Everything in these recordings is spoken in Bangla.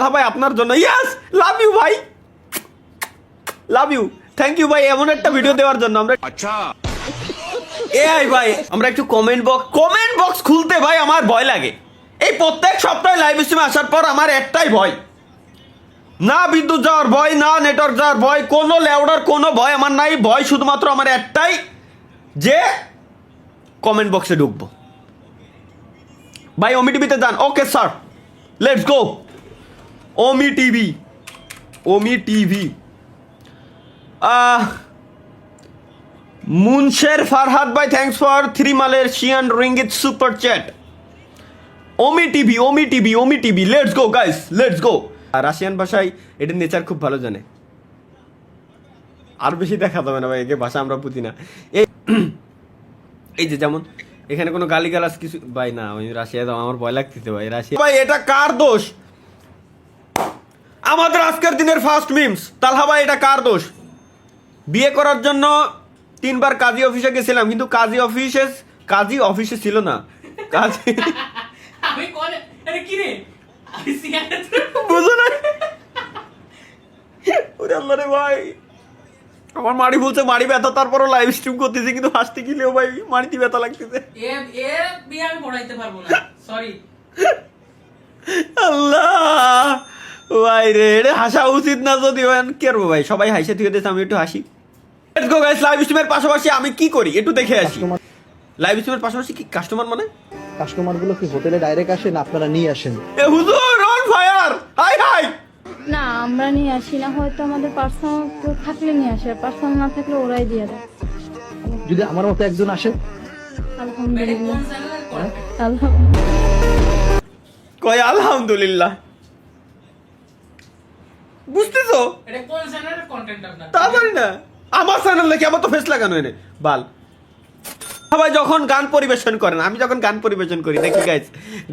হ্যাঁ ভাই আপনার জন্য ইয়েস লাভ ইউ ভাই লাভ ইউ থ্যাংক ইউ ভাই এমন একটা ভিডিও দেওয়ার জন্য আমরা আচ্ছা এআই ভাই আমরা একটু কমেন্ট বক্স খুলতে ভাই আমার ভয় লাগে এই প্রত্যেক সপ্তাহে লাইভ স্ট্রিমে আসার পর আমার একটাই ভয় না বিদ্যুৎ যাওয়ার ভয় না নেটওয়ার্ক যাওয়ার ভয় কোনো লেউডার কোনো ভয় আমার নাই ভয় শুধুমাত্র আমার একটাই যে কমেন্ট বক্সে ঢুকবো ভাই ওমি টিভিতে যান okay sir let's go Omi TV Munsher Farhad ভাই thanks for 3 Malaysian ringgit super chat Omi TV let's go guys let's go Russian ভাষায় এটার নেচার খুব ভালো জানে আর বেশি দেখা যাবে না ভাই একে ভাষা আমরা বুঝি না এই যে যেমন এখানে কোনো গালিগালাজ কিছু ভাই না আমি রাশিয়া যাও আমার ভয় লাগতেছে ভাই রাশিয়া ভাই এটা কার দোষ আমাদের আজকের দিনের ফার্স্ট মিমস তালহা ভাই এটা কার দোষ বিয়ে করার জন্য 3 বার কাজী অফিসে গেছিলাম কিন্তু কাজী অফিসে ছিল না কাজী আমি কোন আরে কি রে আমি সিয়ানা বুঝো না ওরে আল্লাহ রে ভাই আমার মাড়ি বলছে মাড়ি ব্যথা তারপরও লাইভ স্ট্রিম করতেছি কিন্তু হাসতে গেলেও ভাই মাড়িতে ব্যথা লাগতেছে এ বিয়ে আমি পড়াইতে পারবো না সরি আল্লাহ ভাই রে এটা হাসা উচিত না যদি কি করবো ভাই সবাই হাসে থেকে দিয়েছে আমি একটু হাসি লেটস গো গাইস লাইভ স্ট্রিমের পাশাপাশি আমি কি করি একটু দেখে আসি লাইভ স্ট্রিমের পাশাপাশি কি কাস্টমার মানে কাস্টমারগুলো কি হোটেলে ডাইরেক্ট আসেন আপনারা নিয়ে আসেন? এ হুজুর অন ফায়ার হাই হাই না আমরা নিয়ে আসি না হয়তো আমাদের পার্সোনাল কেউ থাকলে নিয়ে আসে পার্সোনাল না থাকলে ওরাই দিয়ে দেয় যদি আমার মতো একজন আসেন আলহামদুলিল্লাহ কোন চ্যানেলের কন্টেন্ট আলহামদুলিল্লাহ কয় আলহামদুলিল্লাহ বুঝতেছো এটা কোন চ্যানেলের কন্টেন্ট আপনার তা জানি না আমার চ্যানেল নাকি আমার তো ফেস লাগানো এনে বাল সবাই যখন গান পরিবেশন করেন আমি যখন গান পরিবেশন করি দেখি গাইস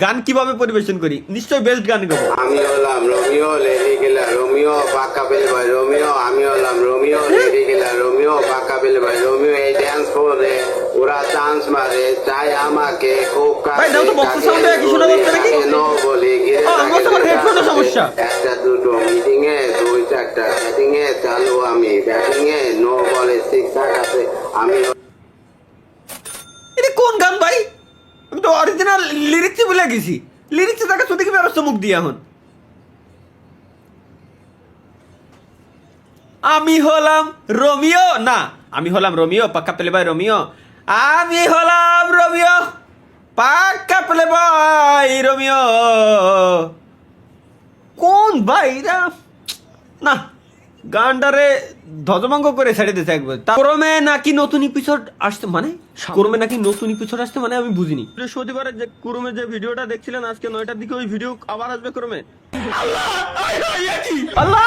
গান কিভাবে পরিবেশন করি নিশ্চয়ই বেস্ট গান গাবো আমি হলাম রোমিও লেডি গেলা রোমিও পাকা পেল ভাই রোমিও আমি হলাম রোমিও লেডি গেলা রোমিও পাকা পেল ভাই রোমিও এই ড্যান্স করে ওরা চান্স মারে চাই আমাকে খুব ভাই, দাও তো boxer sound এ কি শোনা যাচ্ছে নাকি? নো বলি গিরে আমার তো হেডফোনের সমস্যা একটা দুটো মিটিং এ 2-4টা সেটিং এ চালু আমি ব্যাটিং এ নো বলে 6 আছে আমি এটা কোন গান ভাই আমি তো অরিজিনাল লিরিক্সই ভুলে গেছি লিরিক্স দেখা শুধু কি ব্যবস্থা মুখ দিয়ে এখন আমি হলাম রোমিও না আমি হলাম রোমিও পাক্কা পেলে ভাই রোমিও আমি হলাম রোমিও পাক্কা পেলে ভাই রোমিও কোন ভাই এরা না গানটারে ধ্বজভঙ্গ করে ছেড়ে দিতে একবার ক্রমে নাকি নতুন এপিসোড আসতে মানে ক্রমে নাকি নতুন এপিসোড আসতে মানে আমি বুঝিনি বৃহস্পতিবারে যে ক্রমে যে ভিডিওটা দেখছিলেন আজকে 9টার দিকে ওই ভিডিও আবার আসবে ক্রমে আল্লাহ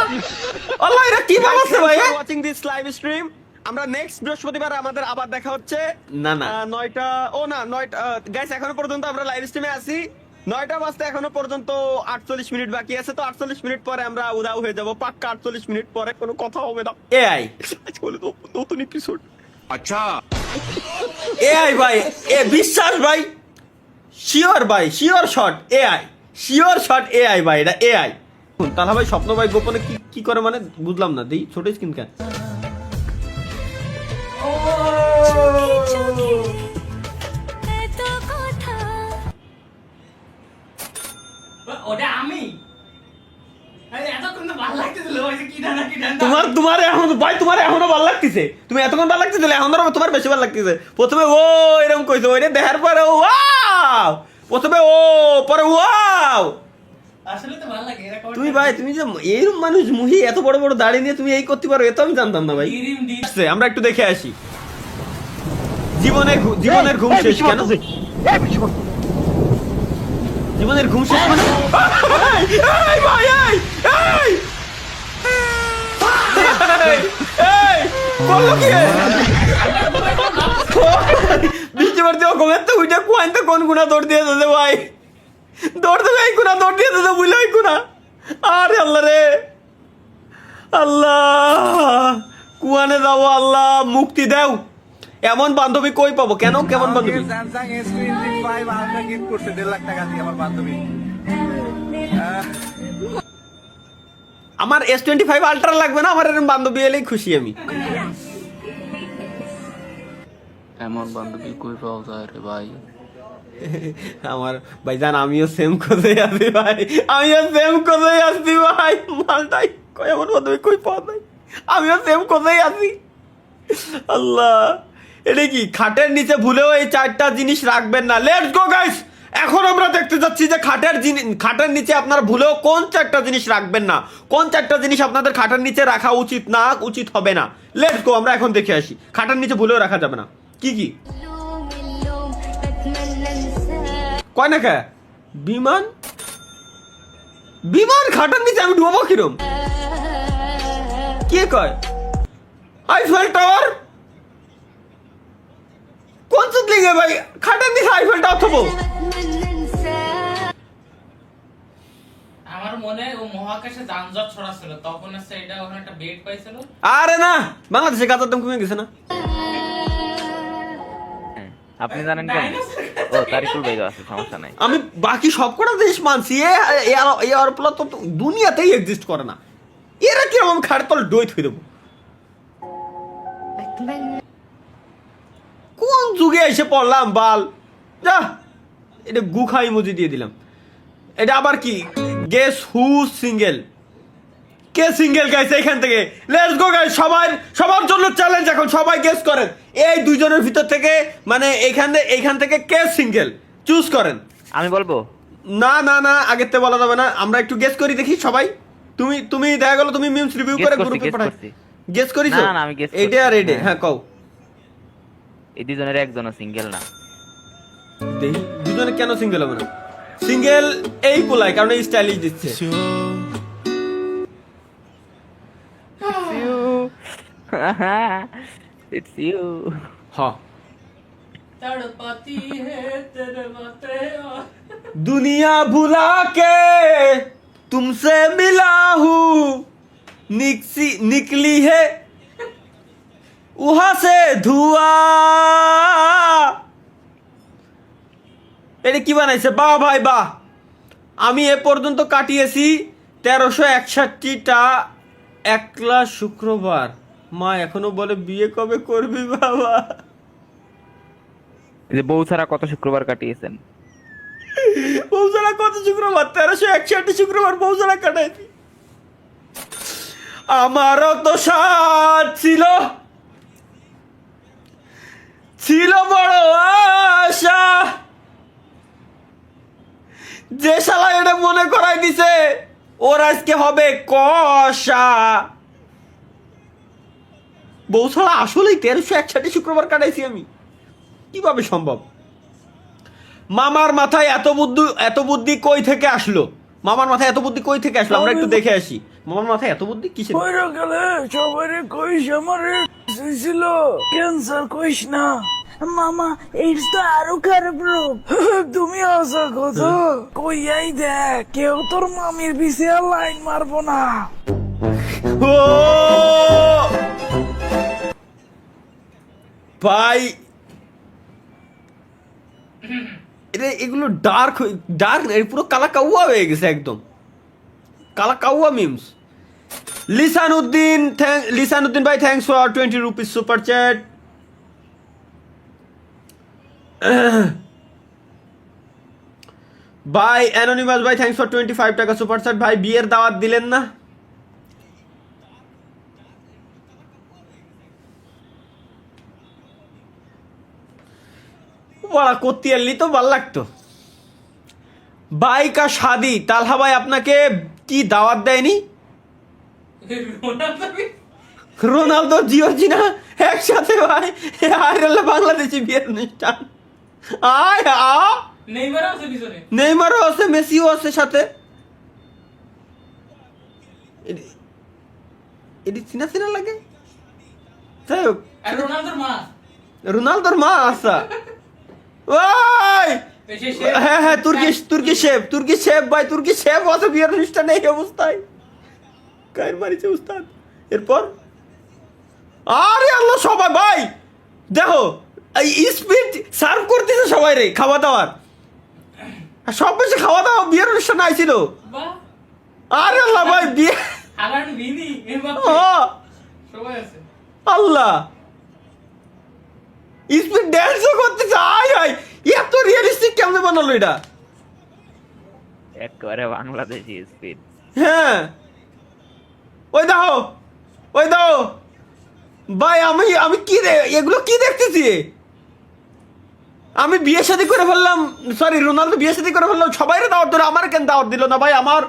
আল্লাহ এরা কি বানাচ্ছে ভাই ওয়াচিং দিস লাইভ স্ট্রিম আমরা নেক্সট বৃহস্পতিবার আমাদের আবার দেখা হচ্ছে না না 9টা ও না 9টা গাইস এখনো পর্যন্ত আমরা লাইভ স্ট্রিমে আছি 9টা বাজতে এখনো পর্যন্ত 48 মিনিট বাকি আছে তো 48 মিনিট পরে আমরা উদাও হয়ে যাব পাক্কা 48 মিনিট পরে কোনো কথা হবে না এআই নতুন এপিসোড আচ্ছা এআই ভাই এ বিশ্বাস ভাই শিওর ভাই শিওর শট এআই ভাই এটা এআই তাহলে ভাই স্বপ্ন ভাই গোপনে কি করে মানে বুঝলাম না দেই ছোট স্ক্রিন কেন ওটা আমি আরে এতক্ষণ তো ভালো লাগতেছিল ওই যে কি ডানা তোমার এখনো ভালো লাগতেছে তুমি এতক্ষণ ভালো লাগতেছে এখন তোমার বেশি ভালো লাগতেছে প্রথমে ও এরকম কইছো ওইটা দেখার পরে ওয়াও প্রথমে ও পরে ওয়াও আসলে তো ভালো লাগে এরকম তুমি ভাই তুমি যে এইরকম মানুষ মুহি এত বড় বড় দাড়ি নিয়ে তুমি এই করতে পারো এত আমি জানতাম না ভাই ডিম ডিম আমরা একটু দেখে আসি জীবনের ঘুম শেষ কেন জীবনের ঘুম শেষ মানে এই ভাই এই বলো কি বৃষ্টি পড়তে কমের তো উইটা কোয়াইন তো কোন গুণা দৌড় দিয়ে দিতে ভাই দৌড় দেবে এই গুণা দৌড় দিয়ে দিতে বুঝলো এই গুণা আরে আল্লাহ রে আল্লাহ কুয়ানে যাবো আল্লাহ মুক্তি দাও এমন বান্ধবী কই পাবো কেন কেমন বান্ধবী স্যামসাং S25 আলট্রা গিফট করতে 1.5 লাখ টাকা দিয়ে আমার বান্ধবী আমার S25 আলট্রা লাগবে না, আমার এরকম বান্ধবী এলেই খুশি আমি। এমন বান্ধবী কই পাওয়া যায় রে ভাই? আমার ভাইজান আমিও সেম কোথায় আছি ভাই, আমিও সেম কোথায় আছি ভাই, মালটাই কই আমার বান্ধবী কই পাওয়া যায়, আমিও সেম কোথায় আছি। আল্লাহ, এটা কি খাটের নিচে ভুলেও এই 4টা জিনিস রাখবেন না। লেটস গো গাইস, এখন আমরা দেখতে যাচ্ছি যে খাটের নিচে আপনারা ভুলেও কোন 4টা জিনিস রাখবেন না, কোন 4টা জিনিস আপনাদের খাটের নিচে রাখা উচিত হবে না। লেটস গো, আমরা এখন দেখে আসি খাটের নিচে ভুলেও রাখা যাবে না কি কি। কয় না কে বিমান, বিমান খাটের নিচে আমি ঢুকবো কিরম, কে কয় আইফেল টাওয়ার, কোন লিগে ভাই খাটের নিচে আইফেল টাওয়ার থবো? আমার মনে হয় ও মহাকাশে যানজট ছড়াছিল, তখন হচ্ছে এটা ওখানে একটা বেড পাইছিল। আরে না, বাংলাদেশে গাঁজার দাম কমে গেছে না। আপনি জানেন কেন? ও তারিকুল ভাই আছে, সমস্যা নাই। আমি বাকি সবকটা জিনিস মানছি, এয়ারপ্লেন তো দুনিয়াতেই এক্সিস্ট করে না, এরা কি আমি খাটের তলে ডই থই দেবো? কোন যুগে এসে পড়লাম বাল, যা এটা গুখা ইমোজি দিয়ে দিলাম। এটা আবার কি গেস হু সিঙ্গেল, কে সিঙ্গেল গাইছে এখান থেকে? লেটস গো গাইস, সবার জন্য চ্যালেঞ্জ এখন, সবাই গেস করেন এই দুইজনের ভিতর থেকে, মানে এইখান থেকে কে সিঙ্গেল চুজ করেন। আমি বলবো? না না না, আগের থেকে বলা যাবে না, আমরা একটু গেস করি দেখি সবাই। তুমি দেখা গেল তুমি মিমস রিভিউ করে গ্রুপে পাঠাই গেস করিছো? না না, আমি গেস এইটা আর এইটা, হ্যাঁ কও। এই দুজনের একজনও সিঙ্গেল না। দেখি দুজনে কেন সিঙ্গেল হবে না? সিঙ্গেল এই পোলাই, কারণ এই স্টাইলিশ দিচ্ছে। It's you. হ্যাঁ, तड़पाती है तेरे बातें और दुनिया भुला के तुमसे मिला हूँ, निकली है वहां से धुआं। এটা কি বানাইছে? বাহ ভাই বাহ। আমি এ পর্যন্ত কাটিয়েছি 1361টা একলা শুক্রবার। মা এখনো বলে বিয়ে কবে করবি বাবা? এই যে বউ ছাড়া কত শুক্রবার কাটিয়েছেন? বউ ছাড়া কত শুক্রবার? 1361 শুক্রবার বউ ছাড়া কাটাইছি। আমারও তো সাথ ছিল বড় আশা, যে শালা এটা মনে করাই দিছে ওর আজকে হবে কষা। বউ ছাড়া আসলেই 1361 শুক্রবার কাটাইছি আমি, কিভাবে সম্ভব? মামার মাথায় এত বুদ্ধি কই থেকে আসলো? মামার মাথায় এত বুদ্ধি কই থেকে আসলো? আমরা একটু দেখে আসি মামার মাথায় এত বুদ্ধি কিসের। সবাই কইস আমার ছিল ক্যান্সার, কইস না মামা, এইডস তো আরো খারাপ রোগ। তুমি আসা কথা কইয়াই দেখ, কেউ তোর মামির পিছে লাইন মারবো না। ও ভাই, এগুলো ডার্ক পুরো কালা কাউয়া হয়ে গেছে, একদম কালা কাউয়া মিমস। লিসানুদ্দিন ভাই, thanks for 20 rupees super chat. ভাই অ্যানোনিমাস ভাই, থ্যাঙ্কস ফর 25 টাকা সুপার চ্যাট। ভাই বিয়ের দাওয়াত দিলেন না? বড়া করতে এলি তো ভাল লাগতো। ভাই কা শাদি, তালহা ভাই আপনাকে কি দাওয়াত দেয়নি? রোনালদো জিওর্জিনা একসাথে ভাই, আইরাল্লা বাংলাদেশি বিয়ের অনুষ্ঠান। আয় নেইমারও আছে, মেসিও আছে সাথে। এটি চিনা লাগে। যাই হোক, রোনালদোর মা আসা। ওই হ্যাঁ তুর্কি শেফ ভাই, তুর্কি শেফ আছে বিয়ের অনুষ্ঠানে এই অবস্থায়। কার মারিছে উস্তাদ। এরপর আরে আল্লাহ, সবাই ভাই দেখো স্পিড সার্ভ করতেছে সবাই রে, খাওয়া দাওয়ার সব বেশি খাওয়া দাওয়া বিয়ের অনুষ্ঠানে আইছিল। আরে আল্লাহ ভাই, বিয়ে আগান ভিনি ও সবাই আছে আল্লাহ স্পিড ড্যান্সও করতেছে আয় আয় এত রিয়েলিস্টিক কেমনে বানালো এটা একেবারে বাংলাদেশি স্পিড। হ্যাঁ ওই দাও ভাই আমি কি এগুলো কি দেখতেছি আমি বিয়ে শাদী করে ফেললাম সরি রোনাল্ডো বিয়ে শাদী করে ফেললাম সবাই দাওয়াত দিল আমার কেন দাওয়াত দিল না ভাই আমার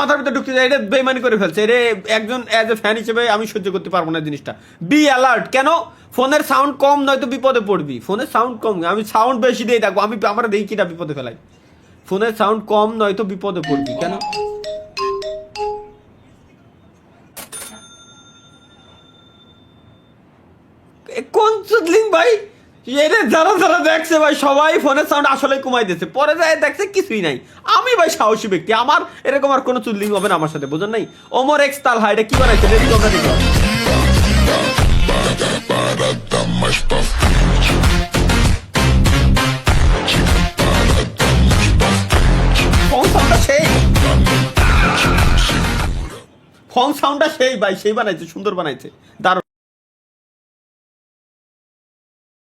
মাথার ভিতরে ঢুকতে যায় এটা বেইমানি করে ফেলছে এটা একজন অ্যাজ এ ফ্যান হিসেবে আমি সহ্য করতে পারবো না জিনিসটা বি অ্যালার্ট কেন ফোনের সাউন্ড কম নয়তো বিপদে পড়বি ফোনের সাউন্ড কম আমি সাউন্ড বেশি দিয়ে থাকবো আমি আমরা দেখি কিটা বিপদে ফেলাই ফোনের সাউন্ড কম নয়তো বিপদে পড়বি কেন কোন চুদলিং ভাই এরে যারা দেখছে ভাই সবাই ফোনের সাউন্ড আসলে কমাই দিয়েছে পরে যায় দেখছে কিছুই নাই আমি ভাই সাহসী ব্যক্তি আমার এরকম আর কোনো চুদলিং হবে না আমার সাথে বুঝুন নাই ওমর এক্স তালহা এটা কি বানাইছে দেখি তোমরা দেখো ফং সাউন্ডটা সেই ভাই সেই বানাইছে সুন্দর বানাইছে দারুণ